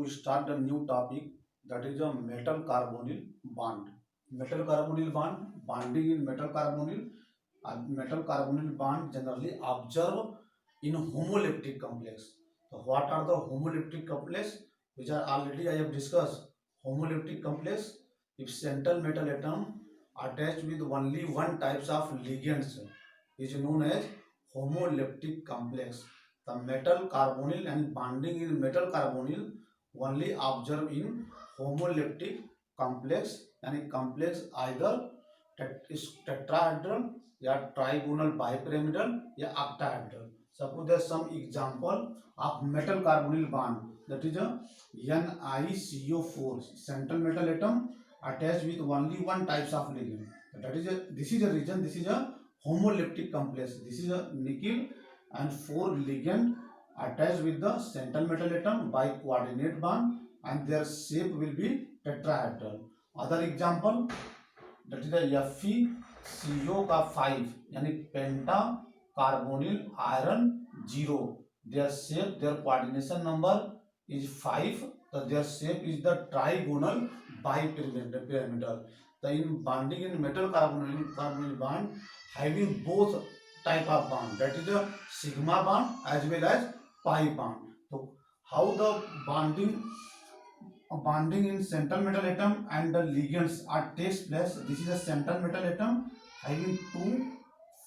to start a new topic, that is a metal carbonyl bond. Metal carbonyl bond, bonding in metal carbonyl. Metal carbonyl bond generally observed in homoleptic complex. So what are the homoleptic complex? Which are already I have discussed. Homoleptic complex, if central metal atom attached with only one types of ligands is known as homoleptic complex. The metal carbonyl and bonding in metal carbonyl only observed in homoleptic complex, and complex either tetrahedral या trigonal bipyramidal या octahedral. Suppose there's some example of metal carbonyl bond, that is a NiCO4 central metal atom attached with only one types of ligand. That is a, this is a region, this is a homoleptic complex. This is a nickel and 4 ligand attached with the central metal atom by coordinate bond, and their shape will be tetrahedral. Other example, that is the FeCO का 5 यानी पेंटा carbonyl iron 0. Their shape, their coordination number is 5. So their shape is the trigonal bipyramidal. The in bonding in metal carbonyl bond having both type of bond, that is a sigma bond as well as pi bond. So how the bonding in central metal atom and the ligands are takes place. This is a central metal atom having two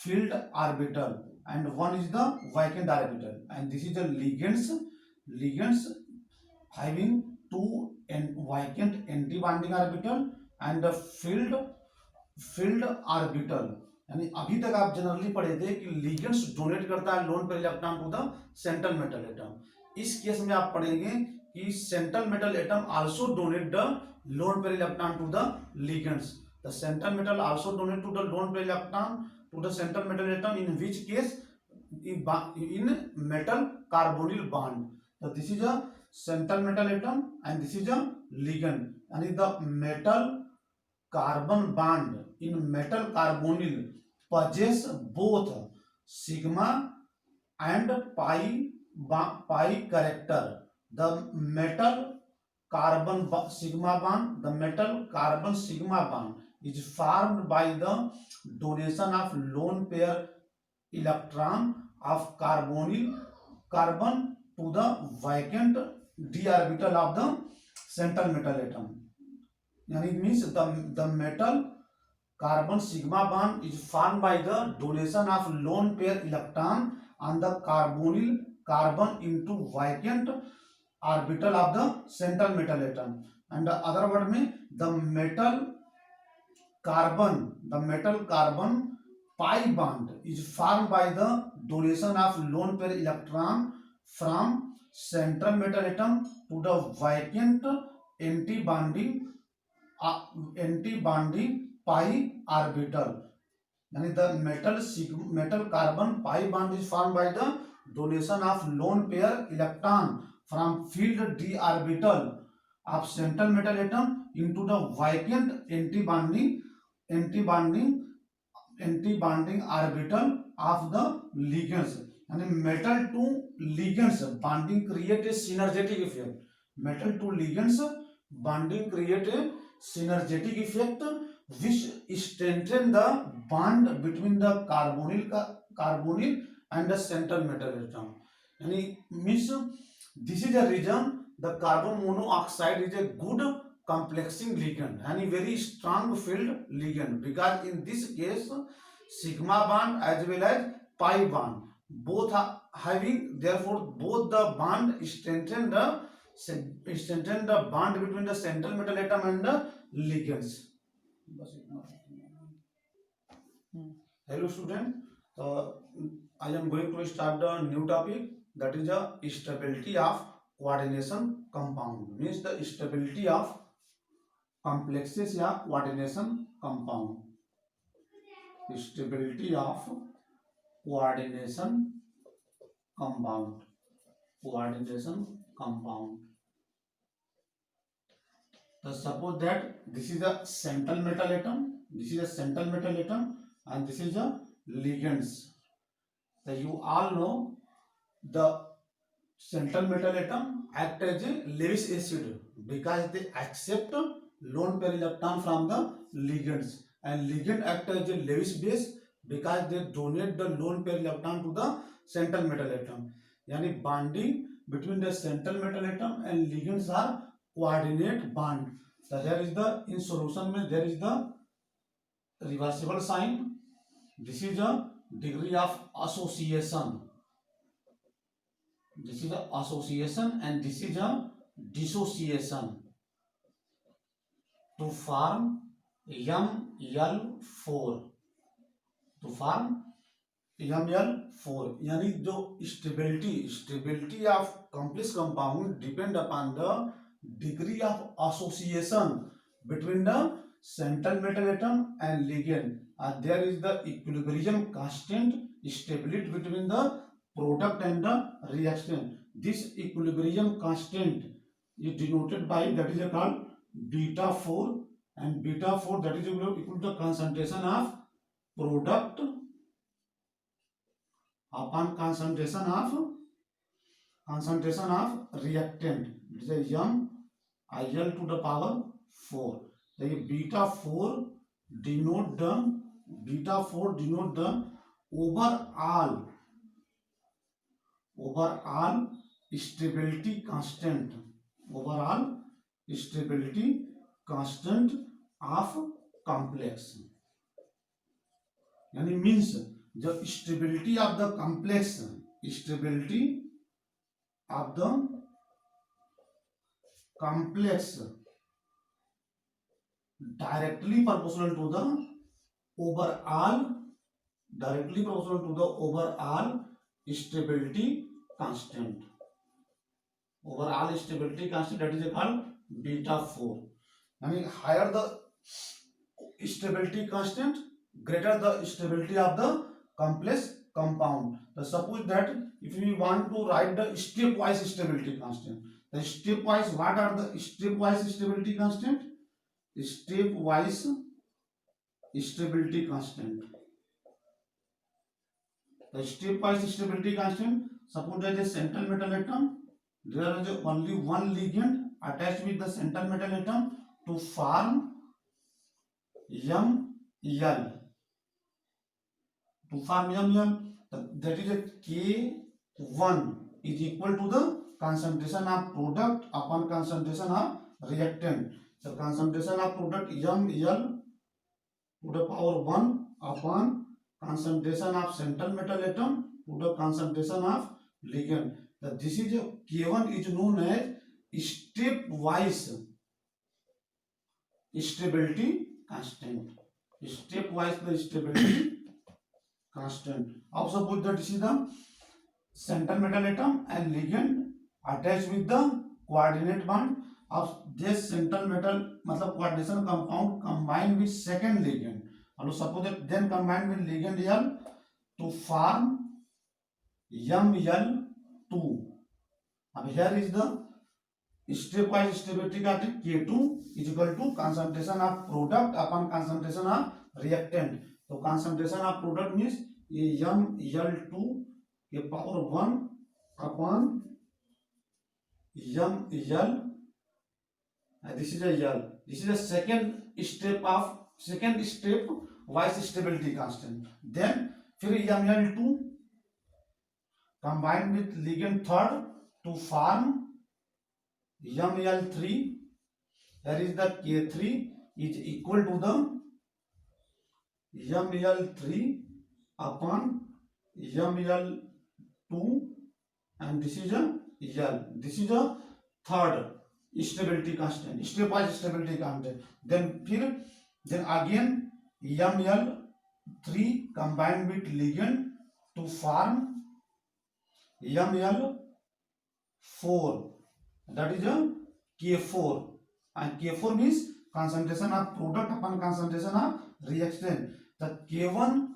filled orbital and one is the vacant orbital, and this is the ligands having two vacant anti-bonding orbital and the filled orbital. यानी अभी तक आप generally पढ़े थे कि ligands donate करता है lone pair electron to the central metal atom. इस केस में आप पढ़ेंगे कि central metal atom also donate the lone pair electron to the ligands. The central metal also donate to the lone pair electron to the central metal atom, in which case in metal carbonyl bond. So this is a central metal atom and this is a ligand, and the metal carbon bond in metal carbonyl possess both sigma and pi character. The metal carbon sigma bond, the metal carbon sigma bond is formed by the donation of lone pair electron of carbon to the vacant d orbital of the central metal atom. And it means the metal carbon sigma bond is formed by the donation of lone pair electron on the carbon into vacant orbital of the central metal atom. And the other word में the metal carbon pi bond is formed by the donation of lone pair electron from central metal atom to the vacant anti-bonding pi orbital. यानी the metal carbon pi bond is formed by the donation of lone pair electron from filled d orbital of central metal atom into the vacant anti-bonding orbital of the ligands. And metal to ligands bonding create a synergetic effect. Metal to ligands bonding create a synergetic effect which strengthen the bond between the carbonyl and the central metal atom. And means this is the reason the carbon monoxide is a good complexing ligand and a very strong filled ligand, because in this case sigma bond as well as pi bond both are having, therefore both the bond strengthen the bond between the central metal atom and the ligands. Hello student, I am going to start the new topic, that is the stability of coordination compound. Means the stability of complexes या coordination compound. Stability of coordination compound. So suppose that this is a central metal atom, and this is a ligands. So you all know the central metal atom act as a Lewis acid because they accept lone pair electron from the ligands, and ligand act as a Lewis base because they donate the lone pair electron to the central metal atom. यानी bonding between the central metal atom and ligands are coordinate bond. So there is the, in solution में there is the reversible sign. This is the degree of association. This is the association and this is a dissociation to form ML4, to form ML4. यानी जो stability of complex compound depend upon the degree of association between the central metal atom and ligand, and there is the equilibrium constant stability between the product and the reaction. This equilibrium constant is denoted by, that is called beta 4, and beta 4 that is equal to the concentration of product upon concentration of reactant. It is MIL to the power 4. The beta 4 denote the overall stability constant, of complex. यानी means जब stability of the complex, stability of the complex directly proportional to the overall stability constant. Overall stability constant, that is called beta 4. I mean, higher the stability constant, greater the stability of the complex compound. So suppose that if we want to write the stepwise stability constant, the stepwise, what are the stepwise stability constant? Stepwise stability constant. The stepwise stability constant, suppose that the central metal atom, there is only one ligand attached with the central metal atom to form ML. To form ML, that is a K1 is equal to the concentration of product upon concentration of reactant. So concentration of product ML to the power 1 upon concentration of central metal atom to the concentration of ligand. So this is a K1 is known as stepwise stability constant. Stepwise the stability constant. Also suppose that this is the central metal atom and ligand attached with the coordinate bond of this central metal, मतलब coordination compound combined with second ligand. And suppose that then combined with ligand L to form ML2. अब here is the stepwise stability constant K2 is equal to concentration of product upon concentration of reactant. So concentration of product means ML2 के power 1 upon ML. This is a L. This is the second step wise stability constant. Then फिर ML2 combined with ligand third to form ML3. There is the K3 is equal to the ML3 upon ML2, and this is a L. This is a third stability constant, stepwise stability constant. Then again ML3 combined with ligand to form ML4, that is a K4, and K4 means concentration of product upon concentration of reaction. The K1,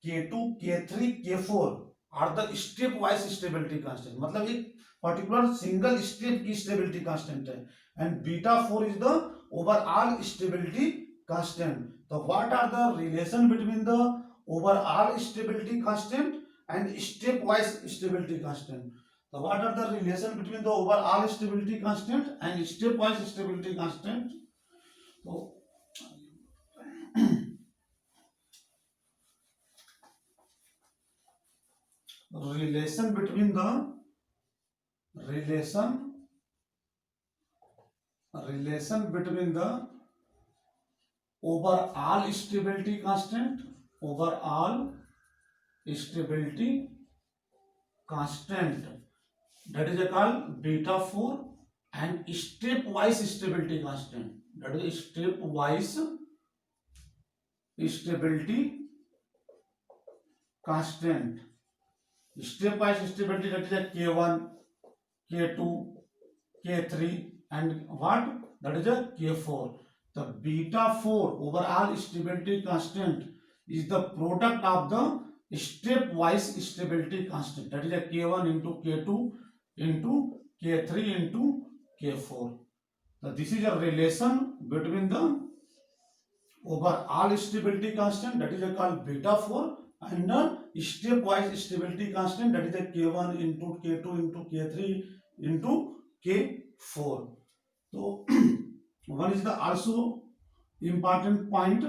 K2, K3, K4 are the stepwise stability constant. मतलब एक particular single step की stability constant है, and beta 4 is the overall stability constant. So what are the relation between the overall stability constant and stepwise stability constant? So what are the relation between the overall stability constant and stepwise stability constant? So relation between the relation between the overall stability constant, that is called beta 4, and stepwise stability constant, that is stepwise stability constant. Stepwise stability, that is a K1, K2, K3, and what? That is a K4. The beta 4 overall stability constant is the product of the stepwise stability constant, that is a K1 into K2 into K3 into K4. So this is a relation between the overall stability constant, that is called beta 4, and the stepwise stability constant, that is a K1 into K2 into K3 into K4. So one is the also important point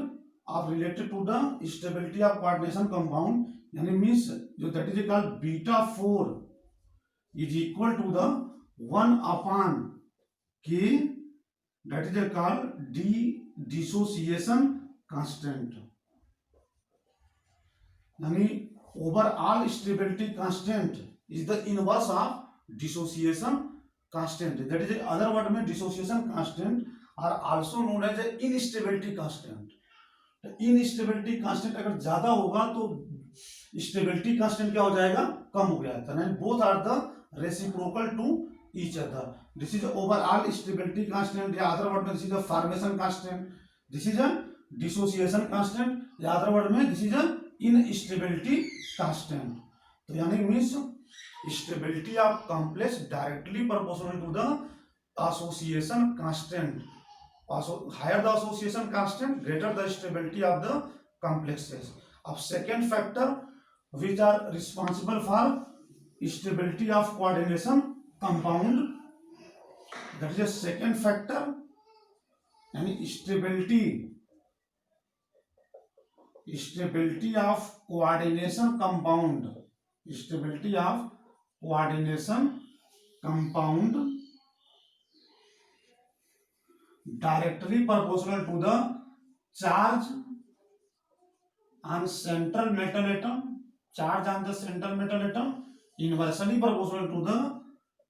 of related to the stability of coordination compound, यानी means जो that is called beta 4 is equal to the 1 upon K, that is called dissociation constant. यानी overall stability constant is the inverse of dissociation constant. That is other word में dissociation constant are also known as instability constant. Instability constant अगर ज्यादा होगा तो stability constant क्या हो जाएगा, कम हो जाता है. Both are the reciprocal to each other. This is overall stability constant, या अदर वर्ड में this is a formation constant, this is a dissociation constant, या अदर वर्ड में this is a instability constant. तो यानी means stability of complex directly proportional to the association constant. Also higher the association constant, greater the stability of the complexes. Of second factor which are responsible for stability of coordination compound, that is a second factor, and stability of coordination compound, stability of coordination compound directly proportional to the charge on central metal atom, charge on the central metal atom inversely proportional to the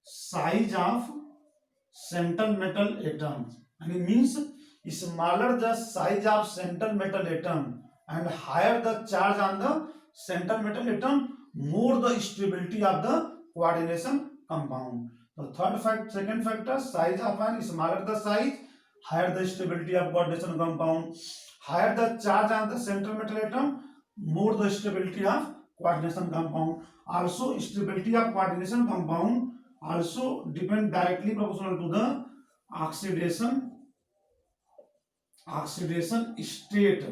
size of central metal atom. And it means smaller the size of central metal atom and higher the charge on the central metal atom, more the stability of the coordination compound. The second factor, size of an, smaller the size, higher the stability of coordination compound, higher the charge on the central metal atom, more the stability of coordination compound. Also stability of coordination compound also depend directly proportional to the oxidation state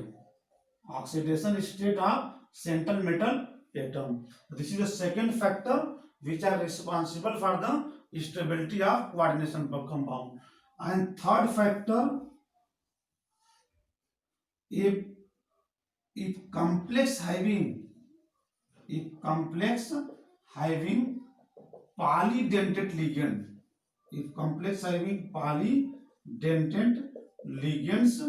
of central metal atom. This is the second factor which are responsible for the stability of coordination compound. And third factor, if complex having polydentate ligand, if complex having polydentate ligands,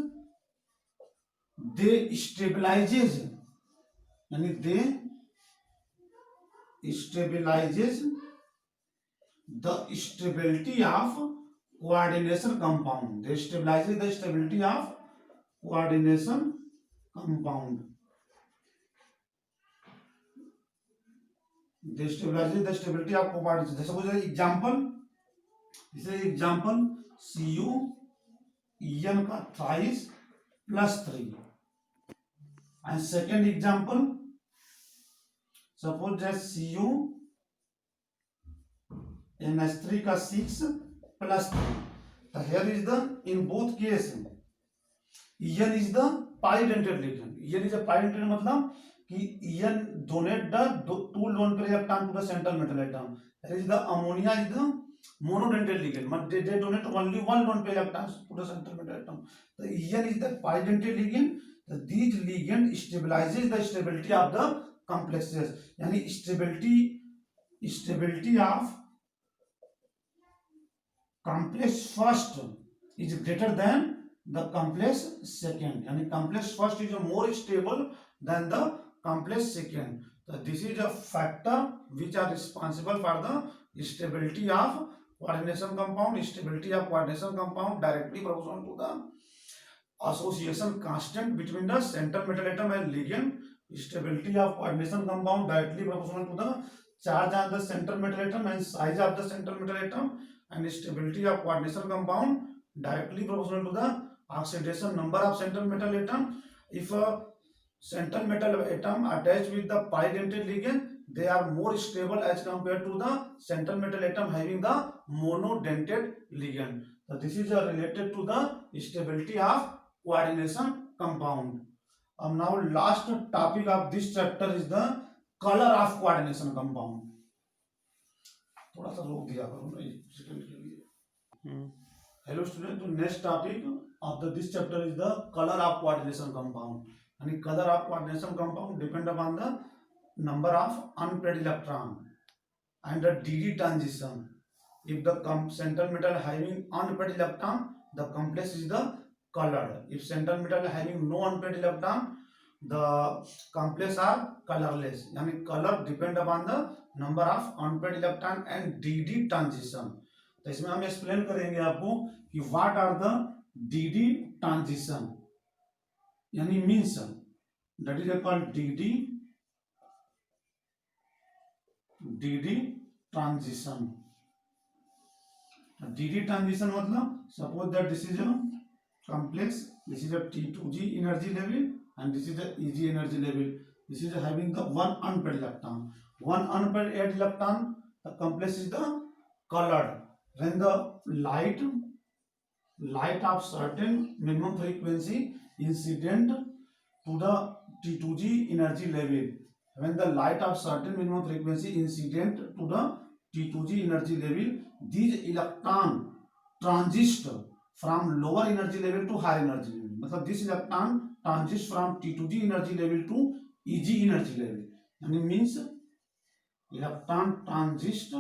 they stabilizes, यानी they stabilizes the stability of coordination compound. They stabilizes the stability of coordination compound. They stabilizes the stability of coordination. जैसे कुछ example, this is example CuEn का thrice plus 3. And second example, suppose that CuNH3 का 6 plus 3. So here is the, in both cases, En is the polydentate ligand. En is a polydentate मतलब कि En donate the two lone pair electron to the central metal atom. whereas the ammonia is the monodentate ligand, but they donate only one lone pair electrons to the central metal atom. The EN is the bidentate ligand. These ligand stabilizes the stability of the complexes, यानी stability of complex first is greater than the complex second, यानी complex first is more stable than the complex second. So this is a factor which are responsible for the stability of coordination compound. Stability of coordination compound directly proportional to the association constant between the central metal atom and ligand. Stability of coordination compound directly proportional to the charge of the central metal atom and size of the central metal atom, and stability of coordination compound directly proportional to the oxidation number of central metal atom. If a central metal atom attached with the bidentate ligand, they are more stable as compared to the central metal atom having the monodentate ligand. So this is related to the stability of coordination compound. Now last topic of this chapter is the color of coordination compound. थोड़ा सा रोक दिया करो ना एक second के लिए. Hello student, तो next topic of the this chapter is the colour of coordination compound. यानी colour of coordination compound depend upon the number of unpaired electron and the dd transition. If the central metal having unpaired electron, the complex is the colored. If central metal having no unpaired electron, the complex are colorless. यानी color depend upon the number of unpaired electron and dd transition. तो इसमें हम explain करेंगे आपको कि what are the dd transition, यानी means that is called dd transition. dd transition मतलब suppose that this is a complex, this is a T2g energy level and this is a Eg energy level. This is having the one unpaired electron. One unpaired electron, the complex is the colored. When the light of certain minimum frequency incident to the T2g energy level. When the light of certain minimum frequency incident to the T2g energy level, these electron transist from lower energy level to higher energy level. मतलब this electron transist from T2g energy level to Eg energy level. यानी means electron transist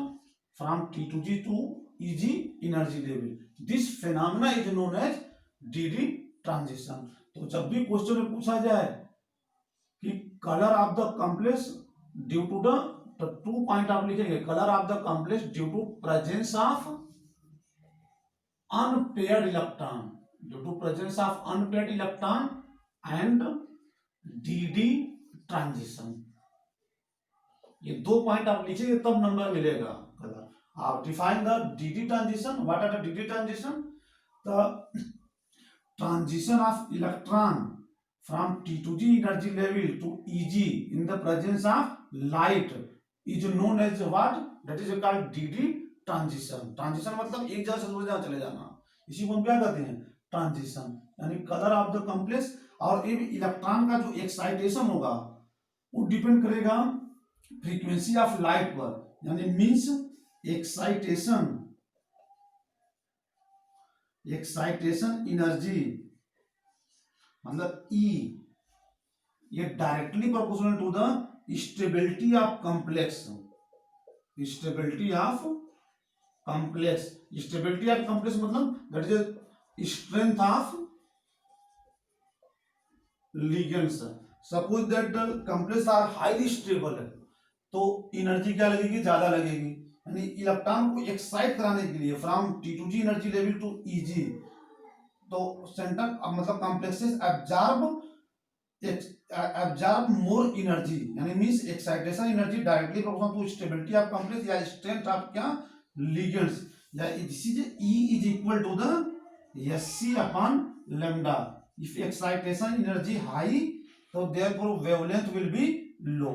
from T2g to Eg energy level. This phenomena is known as dd transition. तो जब भी question में पूछा जाए कि colour of the complex due to the, तो 2 point आप लिखेंगे. Colour of the complex due to presence of unpaired electron, due to presence of unpaired electron and dd transition. ये 2 पॉइंट आप लिखेंगे तब नंबर मिलेगा. कलर आप define the dd transition. What are the dd transition? The transition of electron from T2g energy level to Eg in the presence of light is known as what? That is called dd transition. Transition मतलब एक जगह से दूसरी जगह चले जाना, इसी को हम क्या कहते हैं? ट्रांजिशन. यानी कलर ऑफ द कॉम्प्लेक्स. और ये इलेक्ट्रॉन का जो एक्साइटेशन होगा वो डिपेंड करेगा फ्रीक्वेंसी ऑफ लाइट पर. यानी मीन्स एक्साइटेशन एनर्जी मतलब E, ये directly proportional to the stability of complex. Stability of complex. Stability of complex मतलब that is strength of ligands. Suppose that the complex are highly stable है तो energy क्या लगेगी? ज्यादा लगेगी. यानी इलेक्ट्रॉन को एक्साइट कराने के लिए from T2g energy level to Eg, तो सेंटर मतलब कॉम्प्लेक्सेस एब्जॉर्ब मोर एनर्जी. यानी means excitation energy directly proportional to stability of complex या स्ट्रेंथ ऑफ क्या लिगेंड्स. या this is E is equal to the Sc upon lambda. If excitation energy high तो therefore wavelength will be low.